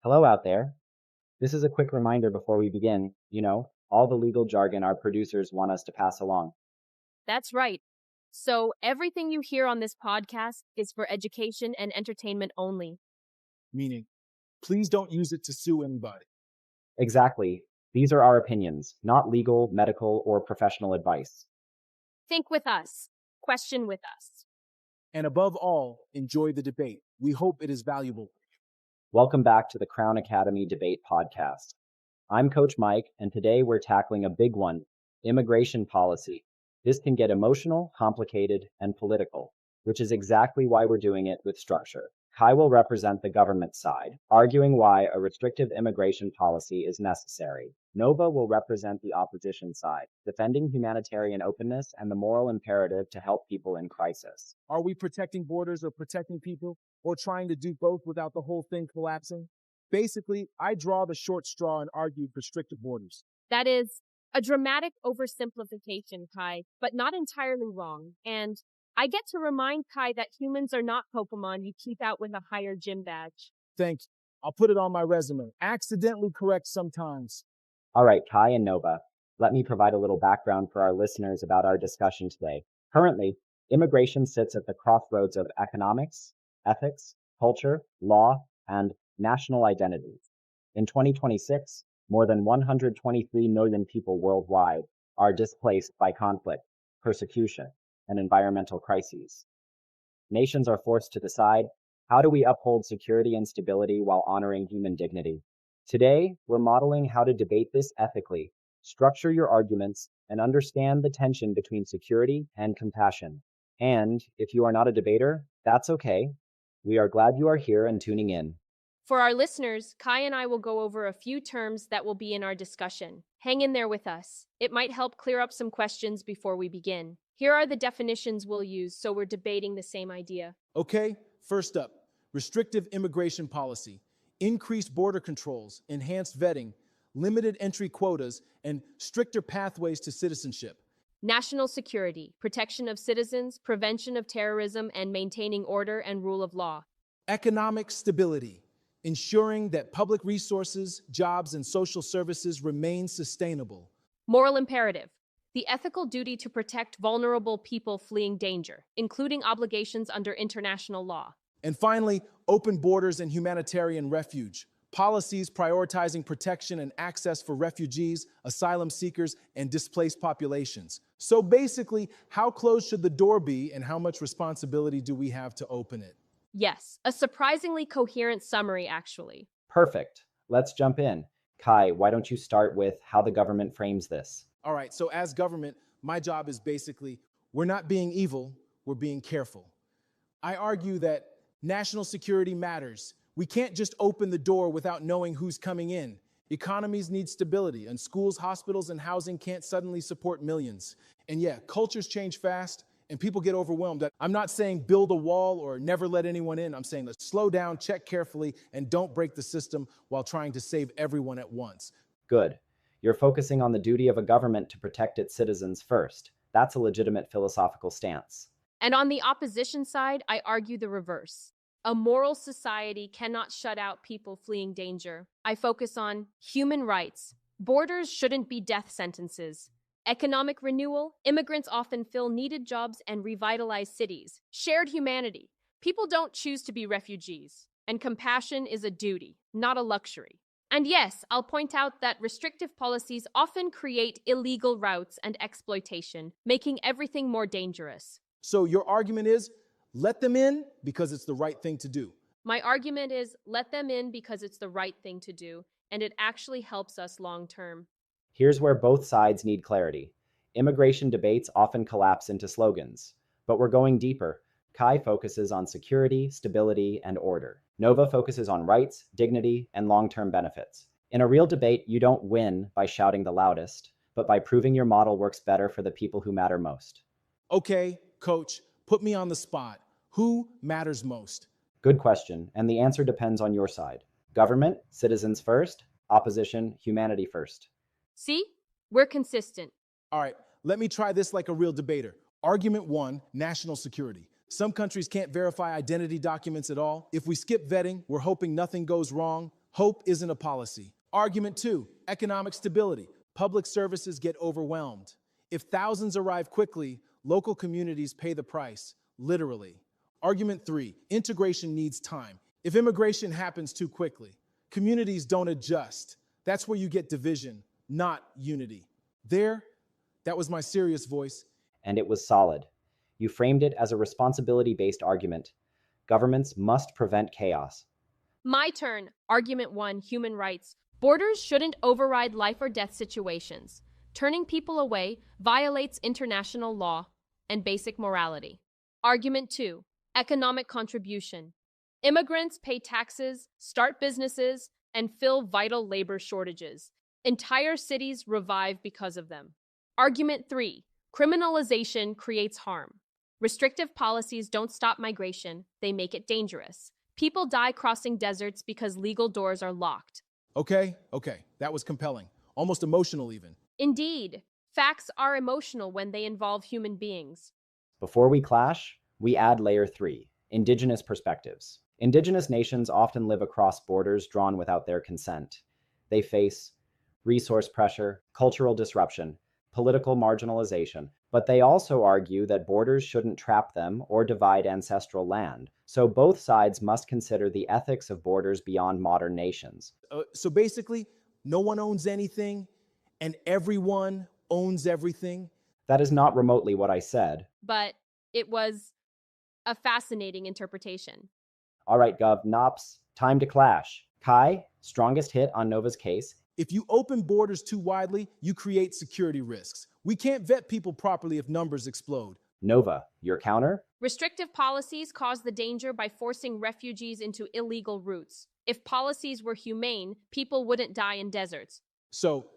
Hello out there. This is a quick reminder before we begin. All the legal jargon our producers want us to pass along. That's right. So, everything you hear on this podcast is for education and entertainment only. Meaning, please don't use it to sue anybody. Exactly. These are our opinions, not legal, medical, or professional advice. Think with us, question with us. And above all, enjoy the debate. We hope it is valuable. Welcome back to the Crown Academy Debate Podcast. I'm Coach Mike, and today we're tackling a big one, immigration policy. This can get emotional, complicated, and political, which is exactly why we're doing it with structure. Kai will represent the government side, arguing why a restrictive immigration policy is necessary. Nova will represent the opposition side, defending humanitarian openness and the moral imperative to help people in crisis. Are we protecting borders or protecting people, or trying to do both without the whole thing collapsing? Basically, I draw the short straw and argue restrictive borders. That is a dramatic oversimplification, Kai, but not entirely wrong. And I get to remind Kai that humans are not Pokemon you keep out with a higher gym badge. Thank you. I'll put it on my resume. Accidentally correct sometimes. All right, Kai and Nova, let me provide a little background for our listeners about our discussion today. Currently, immigration sits at the crossroads of economics, ethics, culture, law, and national identity. In 2026, more than 123 million people worldwide are displaced by conflict, persecution, and environmental crises. Nations are forced to decide, how do we uphold security and stability while honoring human dignity? Today, we're modeling how to debate this ethically, structure your arguments, and understand the tension between security and compassion. And if you are not a debater, that's okay. We are glad you are here and tuning in. For our listeners, Kai and I will go over a few terms that will be in our discussion. Hang in there with us. It might help clear up some questions before we begin. Here are the definitions we'll use so we're debating the same idea. Okay, first up, restrictive immigration policy, increased border controls, enhanced vetting, limited entry quotas, and stricter pathways to citizenship. National security, protection of citizens, prevention of terrorism, and maintaining order and rule of law. Economic stability, ensuring that public resources, jobs, and social services remain sustainable. Moral imperative, the ethical duty to protect vulnerable people fleeing danger, including obligations under international law. And finally, open borders and humanitarian refuge, policies prioritizing protection and access for refugees, asylum seekers, and displaced populations. So basically, how closed should the door be and how much responsibility do we have to open it? Yes, a surprisingly coherent summary, actually. Perfect. Let's jump in. Kai, why don't you start with how the government frames this? All right, so as government, my job is basically, we're not being evil, we're being careful. I argue that national security matters. We can't just open the door without knowing who's coming in. Economies need stability, and schools, hospitals, and housing can't suddenly support millions. And yeah, cultures change fast, and people get overwhelmed. I'm not saying build a wall or never let anyone in. I'm saying let's slow down, check carefully, and don't break the system while trying to save everyone at once. Good. You're focusing on the duty of a government to protect its citizens first. That's a legitimate philosophical stance. And on the opposition side, I argue the reverse. A moral society cannot shut out people fleeing danger. I focus on human rights. Borders shouldn't be death sentences. Economic renewal, immigrants often fill needed jobs and revitalize cities. Shared humanity. People don't choose to be refugees. And compassion is a duty, not a luxury. And yes, I'll point out that restrictive policies often create illegal routes and exploitation, making everything more dangerous. So your argument is, let them in because it's the right thing to do. My argument is, let them in because it's the right thing to do, and it actually helps us long term. Here's where both sides need clarity. Immigration debates often collapse into slogans, but we're going deeper. Kai focuses on security, stability, and order. Nova focuses on rights, dignity, and long-term benefits. In a real debate, you don't win by shouting the loudest, but by proving your model works better for the people who matter most. Okay, coach, put me on the spot. Who matters most? Good question, and the answer depends on your side. Government, citizens first. Opposition, humanity first. See? We're consistent. All right, let me try this like a real debater. Argument 1, national security. Some countries can't verify identity documents at all. If we skip vetting, we're hoping nothing goes wrong. Hope isn't a policy. Argument 2, economic stability. Public services get overwhelmed. If thousands arrive quickly, local communities pay the price, literally. Argument 3, integration needs time. If immigration happens too quickly, communities don't adjust. That's where you get division, not unity. That was my serious voice. And it was solid. You framed it as a responsibility-based argument. Governments must prevent chaos. My turn. Argument 1, human rights. Borders shouldn't override life or death situations. Turning people away violates international law and basic morality. Argument 2, economic contribution. Immigrants pay taxes, start businesses, and fill vital labor shortages. Entire cities revive because of them. Argument 3, criminalization creates harm. Restrictive policies don't stop migration, they make it dangerous. People die crossing deserts because legal doors are locked. Okay, that was compelling. Almost emotional even. Indeed, facts are emotional when they involve human beings. Before we clash, we add layer 3, indigenous perspectives. Indigenous nations often live across borders drawn without their consent. They face resource pressure, cultural disruption, political marginalization, but they also argue that borders shouldn't trap them or divide ancestral land. So both sides must consider the ethics of borders beyond modern nations. So basically, no one owns anything and everyone owns everything. That is not remotely what I said. But it was a fascinating interpretation. All right, Gov, Nops, time to clash. Kai, strongest hit on Nova's case. If you open borders too widely, you create security risks. We can't vet people properly if numbers explode. Nova, your counter? Restrictive policies cause the danger by forcing refugees into illegal routes. If policies were humane, people wouldn't die in deserts. So,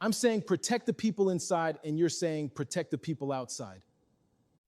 I'm saying protect the people inside, and you're saying protect the people outside.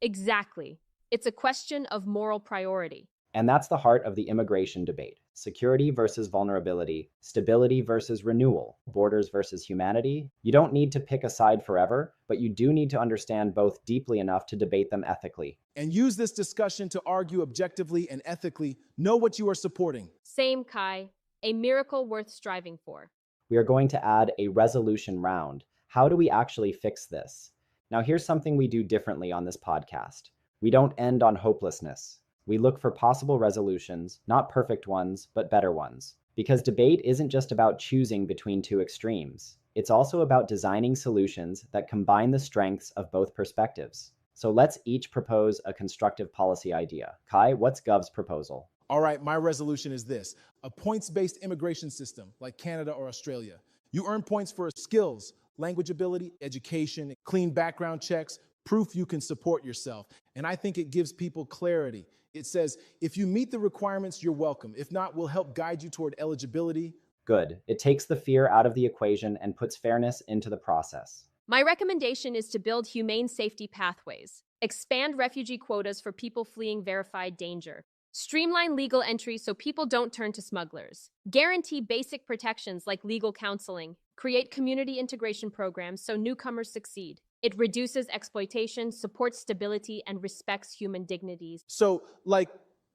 Exactly. It's a question of moral priority. And that's the heart of the immigration debate. Security versus vulnerability, stability versus renewal, borders versus humanity. You don't need to pick a side forever, but you do need to understand both deeply enough to debate them ethically. And use this discussion to argue objectively and ethically. Know what you are supporting. Same, Kai. A miracle worth striving for. We are going to add a resolution round. How do we actually fix this? Now, here's something we do differently on this podcast. We don't end on hopelessness. We look for possible resolutions, not perfect ones, but better ones. Because debate isn't just about choosing between two extremes. It's also about designing solutions that combine the strengths of both perspectives. So let's each propose a constructive policy idea. Kai, what's Gov's proposal? All right, my resolution is this: a points-based immigration system like Canada or Australia. You earn points for skills, language ability, education, clean background checks, proof you can support yourself. And I think it gives people clarity. It says, if you meet the requirements, you're welcome. If not, we'll help guide you toward eligibility. Good. It takes the fear out of the equation and puts fairness into the process. My recommendation is to build humane safety pathways, expand refugee quotas for people fleeing verified danger, streamline legal entry so people don't turn to smugglers, guarantee basic protections like legal counseling, create community integration programs so newcomers succeed. It reduces exploitation, supports stability, and respects human dignities. So,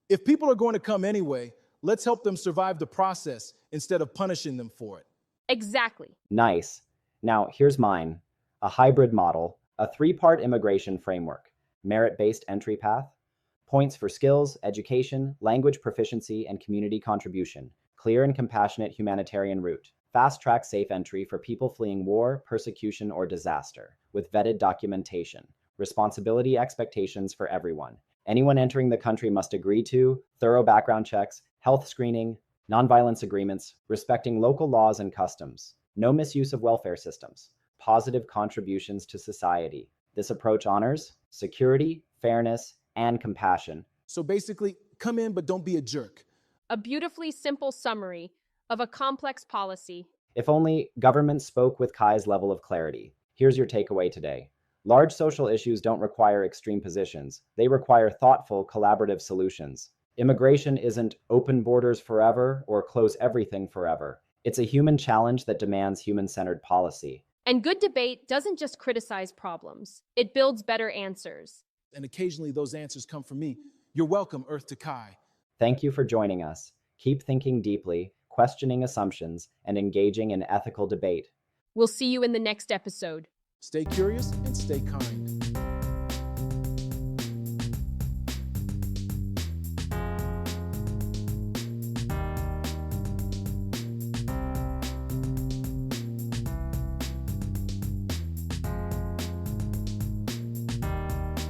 if people are going to come anyway, let's help them survive the process instead of punishing them for it. Exactly. Nice. Now, here's mine. A hybrid model, a 3-part immigration framework, merit-based entry path, points for skills, education, language proficiency, and community contribution, clear and compassionate humanitarian route, fast-track safe entry for people fleeing war, persecution, or disaster, with vetted documentation, responsibility expectations for everyone. Anyone entering the country must agree to thorough background checks, health screening, nonviolence agreements, respecting local laws and customs, no misuse of welfare systems, positive contributions to society. This approach honors security, fairness, and compassion. So basically, come in, but don't be a jerk. A beautifully simple summary of a complex policy. If only government spoke with Kai's level of clarity. Here's your takeaway today. Large social issues don't require extreme positions. They require thoughtful, collaborative solutions. Immigration isn't open borders forever or close everything forever. It's a human challenge that demands human-centered policy. And good debate doesn't just criticize problems. It builds better answers. And occasionally those answers come from me. You're welcome, Earth to Kai. Thank you for joining us. Keep thinking deeply, questioning assumptions, and engaging in ethical debate. We'll see you in the next episode. Stay curious and stay kind.